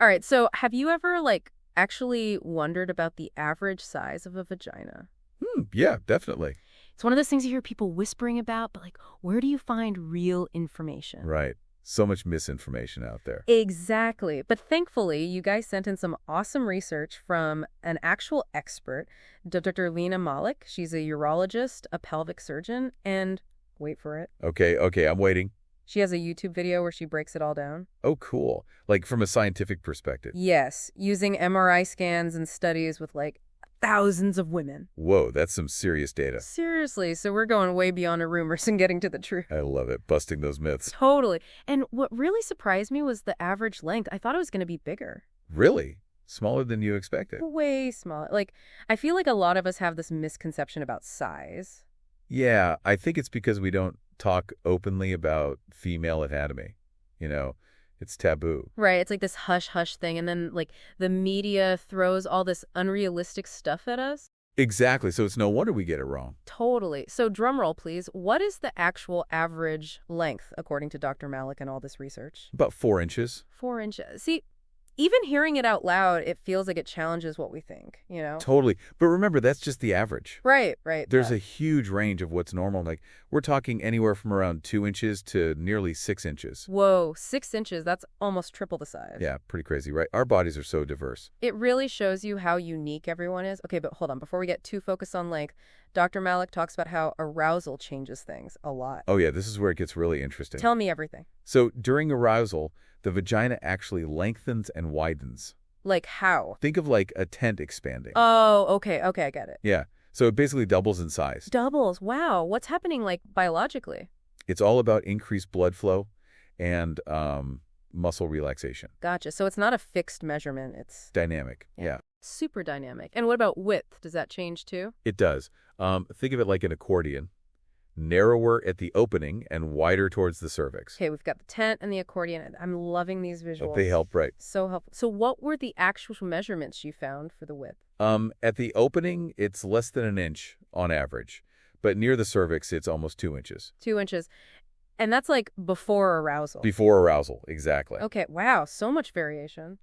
All right, so have you ever, actually wondered about the average size of a vagina? Yeah, definitely. It's one of those things you hear people whispering about, but, where do you find real information? Right. So much misinformation out there. Exactly. But thankfully, you guys sent in some awesome research from an actual expert, Dr. Lena Malik. She's a urologist, a pelvic surgeon, and wait for it. Okay, I'm waiting. She has a YouTube video where she breaks it all down. Oh, cool. Like from a scientific perspective. Yes, using MRI scans and studies with thousands of women. Whoa, that's some serious data. Seriously, so we're going way beyond the rumors and getting to the truth. I love it. Busting those myths. Totally. And what really surprised me was the average length. I thought it was going to be bigger. Really? Smaller than you expected? Way smaller. I feel like a lot of us have this misconception about size. Yeah, I think it's because we don't talk openly about female anatomy. It's taboo. Right. It's like this hush-hush thing. And then, the media throws all this unrealistic stuff at us. Exactly. So it's no wonder we get it wrong. Totally. So drum roll, please. What is the actual average length, according to Dr. Malik and all this research? About 4 inches. 4 inches. See, even hearing it out loud, it feels like it challenges what we think. Totally. But remember, that's just the average. Right. There's a huge range of what's normal. We're talking anywhere from around 2 inches to nearly 6 inches. Whoa, 6 inches. That's almost triple the size. Yeah, pretty crazy, right? Our bodies are so diverse. It really shows you how unique everyone is. Okay, but hold on. Before we get too focused on length, Dr. Malik talks about how arousal changes things a lot. Oh, yeah, this is where it gets really interesting. Tell me everything. So during arousal, the vagina actually lengthens and widens. Like how? Think of like a tent expanding. Oh, okay, I get it. Yeah, so it basically doubles in size. Doubles. Wow. What's happening, biologically? It's all about increased blood flow and muscle relaxation. Gotcha. So it's not a fixed measurement. It's Dynamic, yeah. super dynamic. And what about width? Does that change too? It does. Think of it like an accordion. Narrower at the opening and wider towards the cervix. Okay, we've got the tent and the accordion. I'm loving these visuals. They help, right? So helpful. So what were the actual measurements you found for the width? At the opening, it's less than an inch on average. But near the cervix, it's almost 2 inches. 2 inches. And that's before arousal. Before arousal, exactly. Okay, wow, so much variation.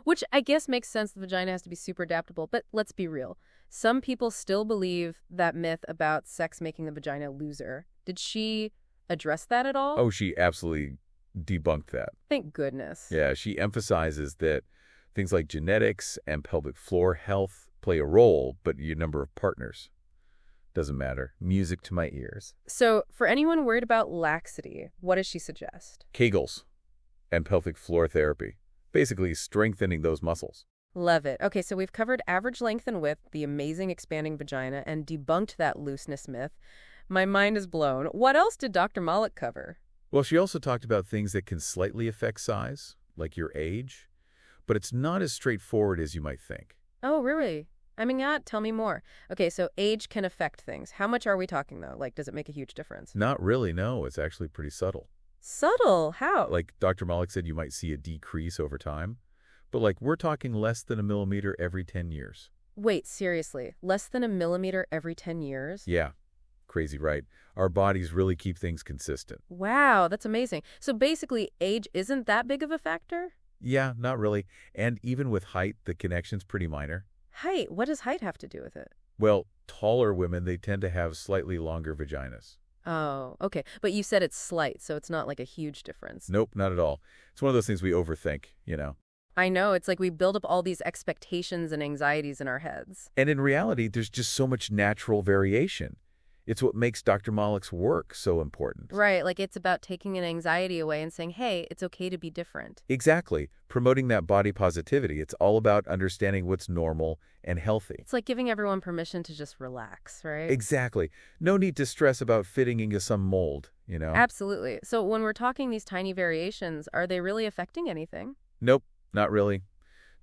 Which I guess makes sense. The vagina has to be super adaptable. But let's be real. Some people still believe that myth about sex making the vagina looser. Did she address that at all? Oh, she absolutely debunked that. Thank goodness. Yeah, she emphasizes that things like genetics and pelvic floor health play a role, but your number of partners doesn't matter. Music to my ears. So for anyone worried about laxity, what does she suggest? Kegels and pelvic floor therapy. Basically strengthening those muscles. Love it. Okay, so we've covered average length and width, the amazing expanding vagina, and debunked that looseness myth. My mind is blown. What else did Dr. Malik cover? Well, she also talked about things that can slightly affect size, like your age, but it's not as straightforward as you might think. Oh, really? Tell me more. Okay, so age can affect things. How much are we talking, though? Does it make a huge difference? Not really, no. It's actually pretty subtle. Subtle? How? Like Dr. Malik said, you might see a decrease over time, but we're talking less than a millimeter every 10 years. Wait, seriously? Less than a millimeter every 10 years? Yeah. Crazy, right? Our bodies really keep things consistent. Wow, that's amazing. So basically, age isn't that big of a factor? Yeah, not really. And even with height, the connection's pretty minor. Height? What does height have to do with it? Well, taller women, they tend to have slightly longer vaginas. Oh, okay. But you said it's slight, so it's not a huge difference. Nope, not at all. It's one of those things we overthink. I know. It's like we build up all these expectations and anxieties in our heads. And in reality, there's just so much natural variation. It's what makes Dr. Malik's work so important. Right. It's about taking an anxiety away and saying, hey, it's okay to be different. Exactly. Promoting that body positivity. It's all about understanding what's normal and healthy. It's like giving everyone permission to just relax, right? Exactly. No need to stress about fitting into some mold. Absolutely. So when we're talking these tiny variations, are they really affecting anything? Nope, not really.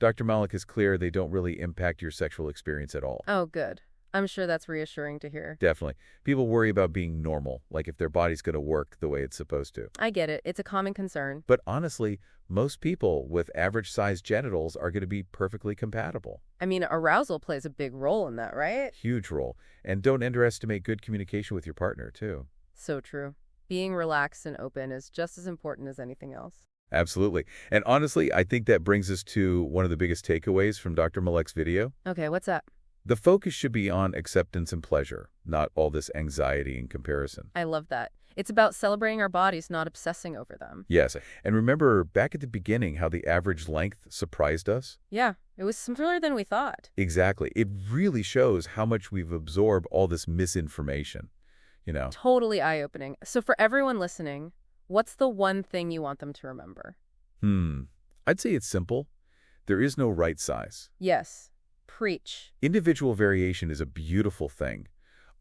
Dr. Malik is clear they don't really impact your sexual experience at all. Oh, good. I'm sure that's reassuring to hear. Definitely. People worry about being normal, like if their body's going to work the way it's supposed to. I get it. It's a common concern. But honestly, most people with average-sized genitals are going to be perfectly compatible. Arousal plays a big role in that, right? Huge role. And don't underestimate good communication with your partner, too. So true. Being relaxed and open is just as important as anything else. Absolutely. And honestly, I think that brings us to one of the biggest takeaways from Dr. Malek's video. Okay, what's that? The focus should be on acceptance and pleasure, not all this anxiety and comparison. I love that. It's about celebrating our bodies, not obsessing over them. Yes. And remember back at the beginning how the average length surprised us? Yeah, it was smaller than we thought. Exactly. It really shows how much we've absorbed all this misinformation, you know. Totally eye-opening. So for everyone listening, what's the one thing you want them to remember? I'd say it's simple. There is no right size. Yes. Preach. Individual variation is a beautiful thing.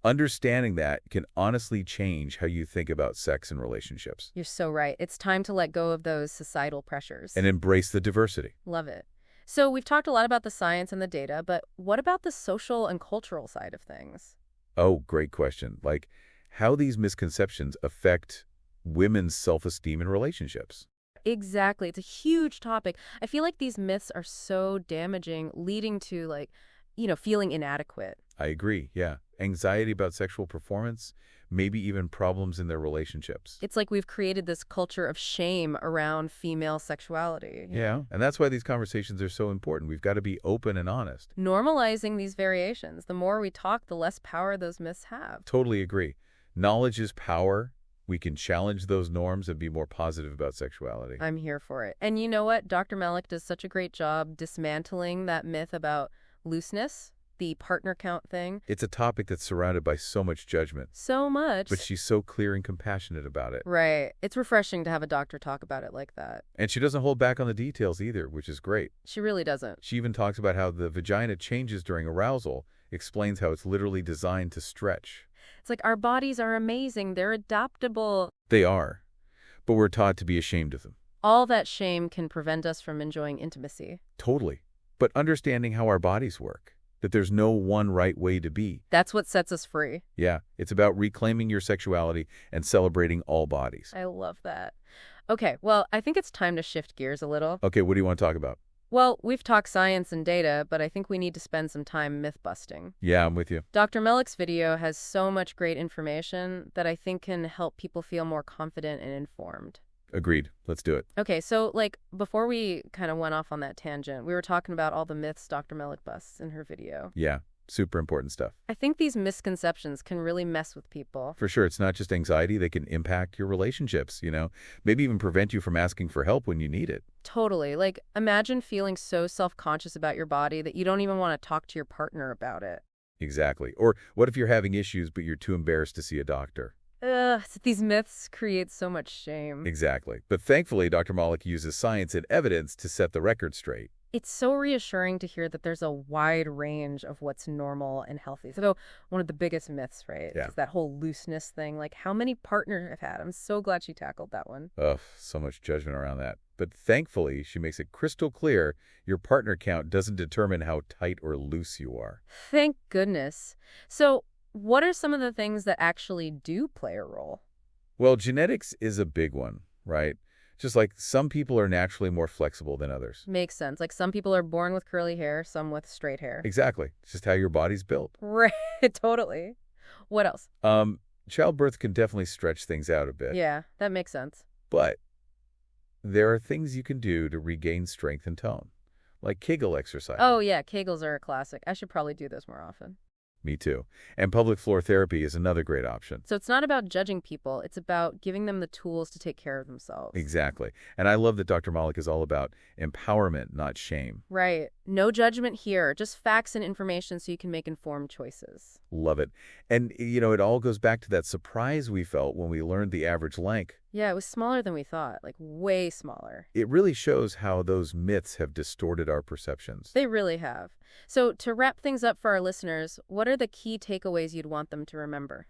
Understanding that can honestly change how you think about sex and relationships. You're so right. It's time to let go of those societal pressures. And embrace the diversity. Love it. So we've talked a lot about the science and the data, but what about the social and cultural side of things? Oh, great question. Like how these misconceptions affect women's self-esteem in relationships. Exactly. It's a huge topic. I feel like these myths are so damaging, leading to feeling inadequate. I agree, yeah. Anxiety about sexual performance, maybe even problems in their relationships. It's like we've created this culture of shame around female sexuality. Yeah, and that's why these conversations are so important. We've got to be open and honest. Normalizing these variations. The more we talk, the less power those myths have. Totally agree. Knowledge is power. We can challenge those norms and be more positive about sexuality. I'm here for it. And you know what? Dr. Malek does such a great job dismantling that myth about looseness, the partner count thing. It's a topic that's surrounded by so much judgment. So much. But she's so clear and compassionate about it. Right. It's refreshing to have a doctor talk about it like that. And she doesn't hold back on the details either, which is great. She really doesn't. She even talks about how the vagina changes during arousal, explains how it's literally designed to stretch. It's like our bodies are amazing. They're adaptable. They are. But we're taught to be ashamed of them. All that shame can prevent us from enjoying intimacy. Totally. But understanding how our bodies work, that there's no one right way to be. That's what sets us free. Yeah, it's about reclaiming your sexuality and celebrating all bodies. I love that. Okay, well, I think it's time to shift gears a little. Okay, what do you want to talk about? Well, we've talked science and data, but I think we need to spend some time myth-busting. Yeah, I'm with you. Dr. Malek's video has so much great information that I think can help people feel more confident and informed. Agreed. Let's do it. Okay, so, before we kind of went off on that tangent, we were talking about all the myths Dr. Malek busts in her video. Yeah, super important stuff. I think these misconceptions can really mess with people. For sure, it's not just anxiety. They can impact your relationships, maybe even prevent you from asking for help when you need it. Totally. Imagine feeling so self-conscious about your body that you don't even want to talk to your partner about it. Exactly. Or what if you're having issues, but you're too embarrassed to see a doctor? These myths create so much shame. Exactly. But thankfully, Dr. Malek uses science and evidence to set the record straight. It's so reassuring to hear that there's a wide range of what's normal and healthy. So one of the biggest myths, right, Yeah. is that whole looseness thing. How many partners I've had. I'm so glad she tackled that one. Ugh, so much judgment around that. But thankfully, she makes it crystal clear your partner count doesn't determine how tight or loose you are. Thank goodness. So what are some of the things that actually do play a role? Well, genetics is a big one, right? Just like some people are naturally more flexible than others. Makes sense. Some people are born with curly hair, some with straight hair. Exactly. It's just how your body's built. Right, totally. What else? Childbirth can definitely stretch things out a bit. Yeah, that makes sense. But there are things you can do to regain strength and tone, like Kegel exercise. Oh, yeah, Kegels are a classic. I should probably do those more often. Me too. And pelvic floor therapy is another great option. So it's not about judging people. It's about giving them the tools to take care of themselves. Exactly. And I love that Dr. Malek is all about empowerment, not shame. Right. No judgment here. Just facts and information so you can make informed choices. Love it. And, it all goes back to that surprise we felt when we learned the average length. Yeah, it was smaller than we thought, way smaller. It really shows how those myths have distorted our perceptions. They really have. So to wrap things up for our listeners, what are the key takeaways you'd want them to remember?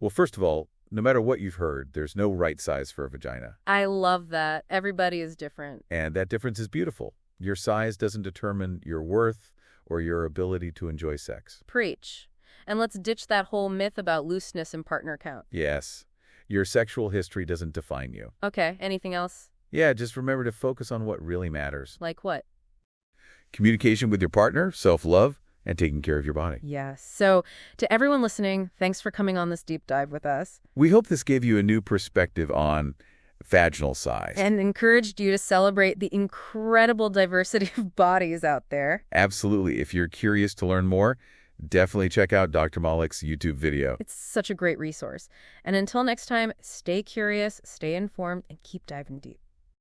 Well, first of all, no matter what you've heard, there's no right size for a vagina. I love that. Everybody is different. And that difference is beautiful. Your size doesn't determine your worth or your ability to enjoy sex. Preach. And let's ditch that whole myth about looseness and partner count. Yes. Your sexual history doesn't define you. Okay, anything else? Yeah, just remember to focus on what really matters. Like what? Communication with your partner, self-love, and taking care of your body. Yes. So to everyone listening, thanks for coming on this deep dive with us. We hope this gave you a new perspective on vaginal size. And encouraged you to celebrate the incredible diversity of bodies out there. Absolutely. If you're curious to learn more, definitely check out Dr. Malik's YouTube video. It's such a great resource. And until next time, stay curious, stay informed, and keep diving deep.